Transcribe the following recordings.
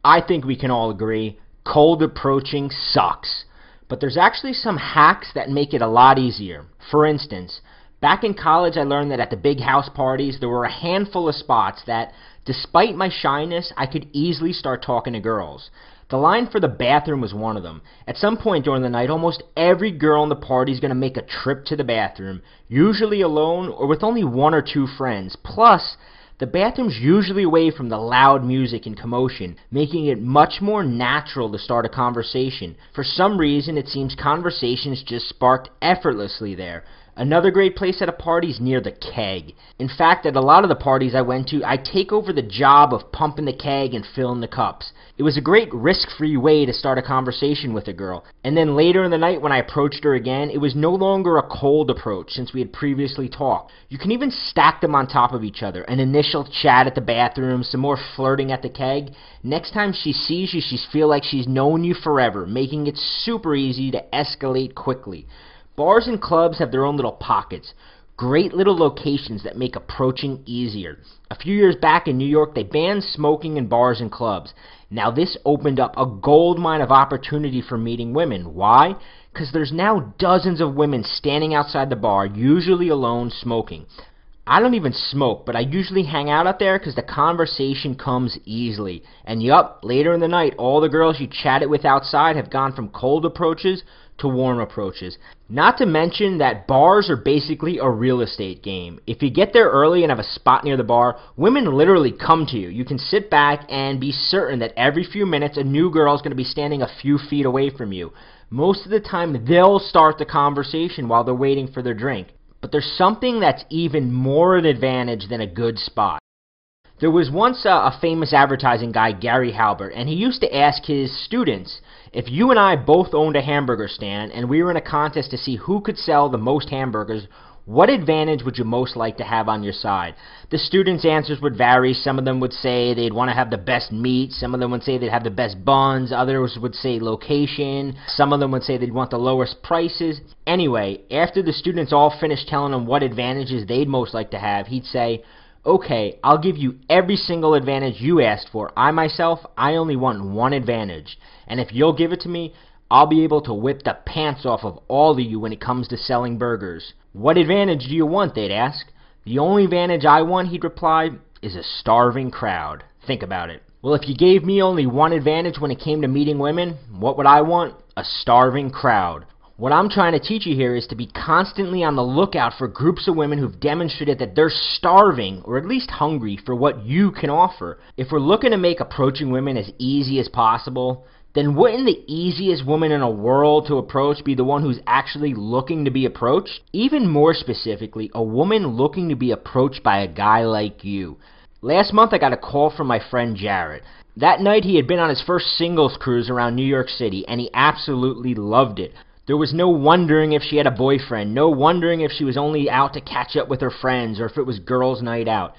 I think we can all agree, cold approaching sucks. But there's actually some hacks that make it a lot easier. For instance, back in college I learned that at the big house parties there were a handful of spots that, despite my shyness, I could easily start talking to girls. The line for the bathroom was one of them. At some point during the night, almost every girl in the party is going to make a trip to the bathroom, usually alone or with only one or two friends. Plus, the bathroom's usually away from the loud music and commotion, making it much more natural to start a conversation. For some reason, it seems conversations just sparked effortlessly there. Another great place at a party is near the keg. In fact, at a lot of the parties I went to, I take over the job of pumping the keg and filling the cups. It was a great risk-free way to start a conversation with a girl. And then later in the night when I approached her again, it was no longer a cold approach since we had previously talked. You can even stack them on top of each other. An initial chat at the bathroom, some more flirting at the keg. Next time she sees you, she feels like she's known you forever, making it super easy to escalate quickly. Bars and clubs have their own little pockets, great little locations that make approaching easier. A few years back in New York, they banned smoking in bars and clubs. Now this opened up a goldmine of opportunity for meeting women. Why? Because there's now dozens of women standing outside the bar, usually alone, smoking. I don't even smoke, but I usually hang out there because the conversation comes easily. And yup, later in the night, all the girls you chatted with outside have gone from cold approaches to warm approaches. Not to mention that bars are basically a real estate game. If you get there early and have a spot near the bar, women literally come to you. You can sit back and be certain that every few minutes a new girl is going to be standing a few feet away from you. Most of the time they'll start the conversation while they're waiting for their drink. But there's something that's even more an advantage than a good spot. There was once a famous advertising guy, Gary Halbert, and he used to ask his students, if you and I both owned a hamburger stand and we were in a contest to see who could sell the most hamburgers, what advantage would you most like to have on your side? The students' answers would vary. Some of them would say they'd want to have the best meat. Some of them would say they'd have the best buns. Others would say location. Some of them would say they'd want the lowest prices. Anyway, after the students all finished telling him what advantages they'd most like to have, he'd say, okay, I'll give you every single advantage you asked for. I only want one advantage. And if you'll give it to me, I'll be able to whip the pants off of all of you when it comes to selling burgers. What advantage do you want, they'd ask. The only advantage I want, he'd reply, is a starving crowd. Think about it. Well, if you gave me only one advantage when it came to meeting women, what would I want? A starving crowd. What I'm trying to teach you here is to be constantly on the lookout for groups of women who've demonstrated that they're starving, or at least hungry, for what you can offer. If we're looking to make approaching women as easy as possible, then wouldn't the easiest woman in the world to approach be the one who's actually looking to be approached? Even more specifically, a woman looking to be approached by a guy like you. Last month I got a call from my friend Jared. That night he had been on his first singles cruise around New York City, and he absolutely loved it. There was no wondering if she had a boyfriend, no wondering if she was only out to catch up with her friends, or if it was girls' night out.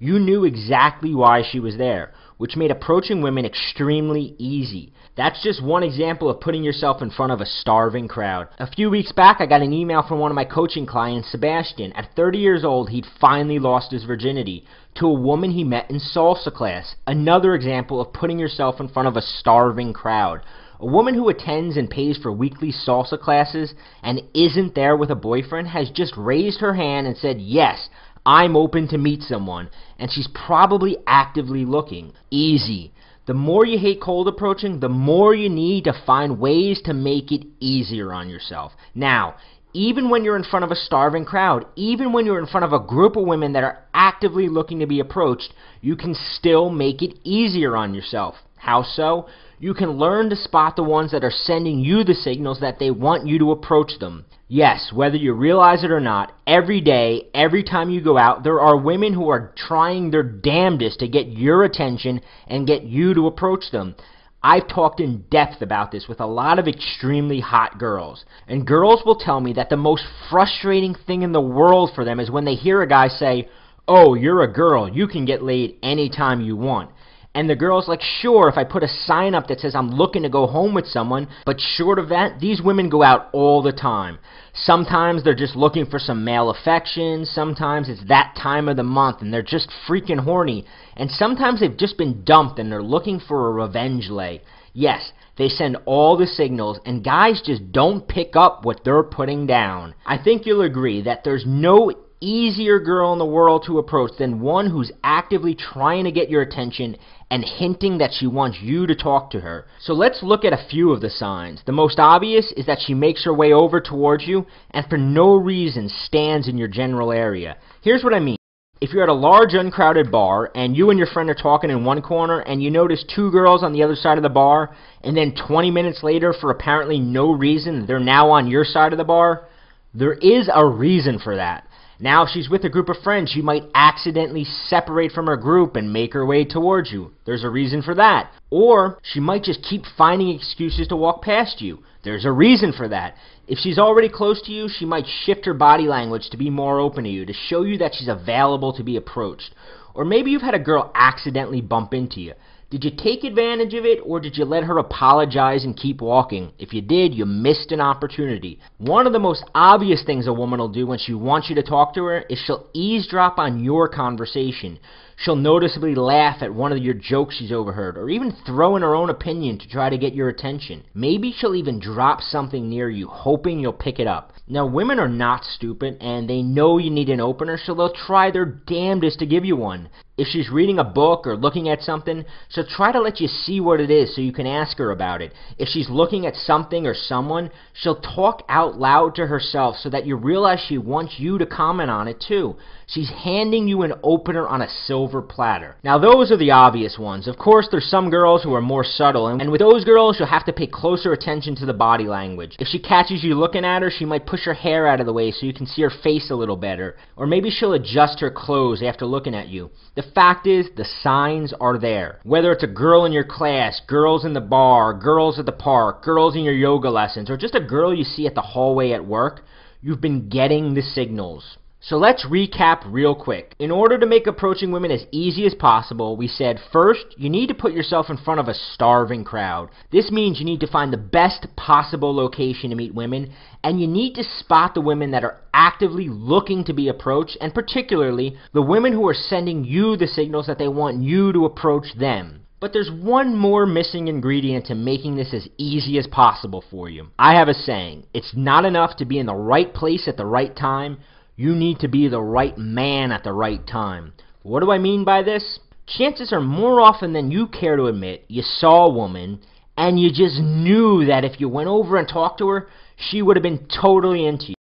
You knew exactly why she was there, which made approaching women extremely easy. That's just one example of putting yourself in front of a starving crowd. A few weeks back, I got an email from one of my coaching clients, Sebastian. At 30 years old, he'd finally lost his virginity to a woman he met in salsa class. Another example of putting yourself in front of a starving crowd. A woman who attends and pays for weekly salsa classes and isn't there with a boyfriend has just raised her hand and said, yes, I'm open to meet someone, and she's probably actively looking. Easy. The more you hate cold approaching, the more you need to find ways to make it easier on yourself. Now, even when you're in front of a starving crowd, even when you're in front of a group of women that are actively looking to be approached, you can still make it easier on yourself. How so? You can learn to spot the ones that are sending you the signals that they want you to approach them. Yes, whether you realize it or not, every day, every time you go out, there are women who are trying their damnedest to get your attention and get you to approach them. I've talked in depth about this with a lot of extremely hot girls, and girls will tell me that the most frustrating thing in the world for them is when they hear a guy say, oh, you're a girl, you can get laid anytime you want. And the girl's like, sure, if I put a sign up that says I'm looking to go home with someone, but short of that, these women go out all the time. Sometimes they're just looking for some male affection, sometimes it's that time of the month and they're just freaking horny, and sometimes they've just been dumped and they're looking for a revenge lay. Yes, they send all the signals, and guys just don't pick up what they're putting down. I think you'll agree that there's no easier girl in the world to approach than one who's actively trying to get your attention and hinting that she wants you to talk to her. So let's look at a few of the signs. The most obvious is that she makes her way over towards you and for no reason stands in your general area. Here's what I mean. If you're at a large uncrowded bar and you and your friend are talking in one corner and you notice two girls on the other side of the bar, and then 20 minutes later, for apparently no reason, they're now on your side of the bar, there is a reason for that. Now, if she's with a group of friends, she might accidentally separate from her group and make her way towards you. There's a reason for that. Or she might just keep finding excuses to walk past you. There's a reason for that. If she's already close to you, she might shift her body language to be more open to you, to show you that she's available to be approached. Or maybe you've had a girl accidentally bump into you. Did you take advantage of it, or did you let her apologize and keep walking? If you did, you missed an opportunity. One of the most obvious things a woman will do when she wants you to talk to her is she'll eavesdrop on your conversation. She'll noticeably laugh at one of your jokes she's overheard, or even throw in her own opinion to try to get your attention. Maybe she'll even drop something near you, hoping you'll pick it up. Now, women are not stupid, and they know you need an opener, so they'll try their damnedest to give you one. If she's reading a book or looking at something, she'll try to let you see what it is so you can ask her about it. If she's looking at something or someone, she'll talk out loud to herself so that you realize she wants you to comment on it too. She's handing you an opener on a silver platter. Now, those are the obvious ones. Of course, there's some girls who are more subtle, and with those girls, you'll have to pay closer attention to the body language. If she catches you looking at her, she might push her hair out of the way so you can see her face a little better. Or maybe she'll adjust her clothes after looking at you. The fact is, the signs are there. Whether it's a girl in your class, girls in the bar, girls at the park, girls in your yoga lessons, or just a girl you see at the hallway at work, you've been getting the signals. So let's recap real quick. In order to make approaching women as easy as possible, we said, first, you need to put yourself in front of a starving crowd. This means you need to find the best possible location to meet women, and you need to spot the women that are actively looking to be approached, and particularly the women who are sending you the signals that they want you to approach them. But there's one more missing ingredient to making this as easy as possible for you. I have a saying, it's not enough to be in the right place at the right time. You need to be the right man at the right time. What do I mean by this? Chances are more often than you care to admit, you saw a woman and you just knew that if you went over and talked to her, she would have been totally into you.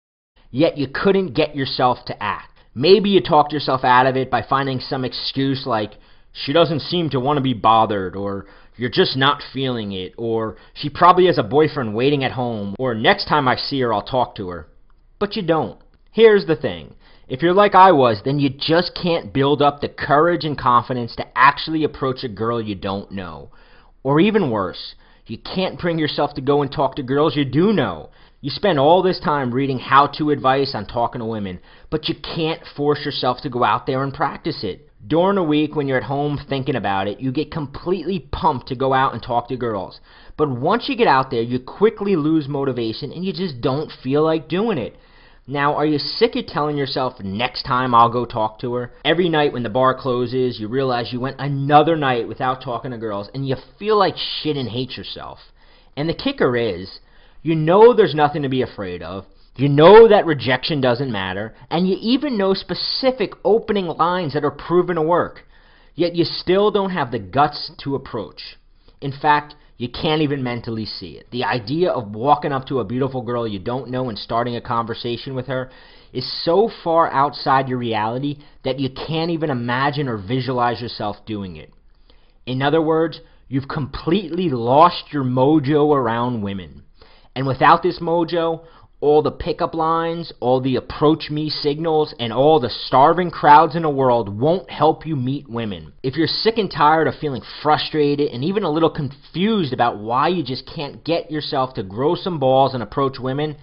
Yet you couldn't get yourself to act. Maybe you talked yourself out of it by finding some excuse like, she doesn't seem to want to be bothered, or you're just not feeling it, or she probably has a boyfriend waiting at home, or next time I see her I'll talk to her. But you don't. Here's the thing. If you're like I was, then you just can't build up the courage and confidence to actually approach a girl you don't know. Or even worse, you can't bring yourself to go and talk to girls you do know. You spend all this time reading how-to advice on talking to women, but you can't force yourself to go out there and practice it. During a week when you're at home thinking about it, you get completely pumped to go out and talk to girls. But once you get out there, you quickly lose motivation and you just don't feel like doing it. Now, are you sick of telling yourself, next time I'll go talk to her? Every night when the bar closes, you realize you went another night without talking to girls, and you feel like shit and hate yourself. And the kicker is, you know there's nothing to be afraid of, you know that rejection doesn't matter, and you even know specific opening lines that are proven to work. Yet you still don't have the guts to approach. In fact, you can't even mentally see it. The idea of walking up to a beautiful girl you don't know and starting a conversation with her is so far outside your reality that you can't even imagine or visualize yourself doing it. In other words, you've completely lost your mojo around women. And without this mojo, all the pickup lines, all the approach me signals, and all the starving crowds in the world won't help you meet women. If you're sick and tired of feeling frustrated and even a little confused about why you just can't get yourself to grow some balls and approach women,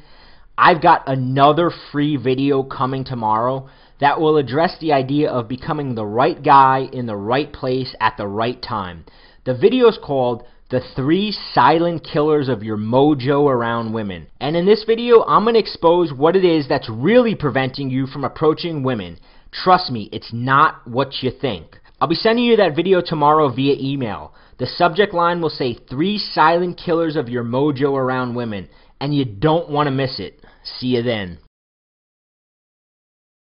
I've got another free video coming tomorrow that will address the idea of becoming the right guy in the right place at the right time. The video is called The 3 Silent Killers of Your Mojo Around Women. And in this video, I'm going to expose what it is that's really preventing you from approaching women. Trust me, it's not what you think. I'll be sending you that video tomorrow via email. The subject line will say 3 Silent Killers of Your Mojo Around Women, and you don't want to miss it. See you then.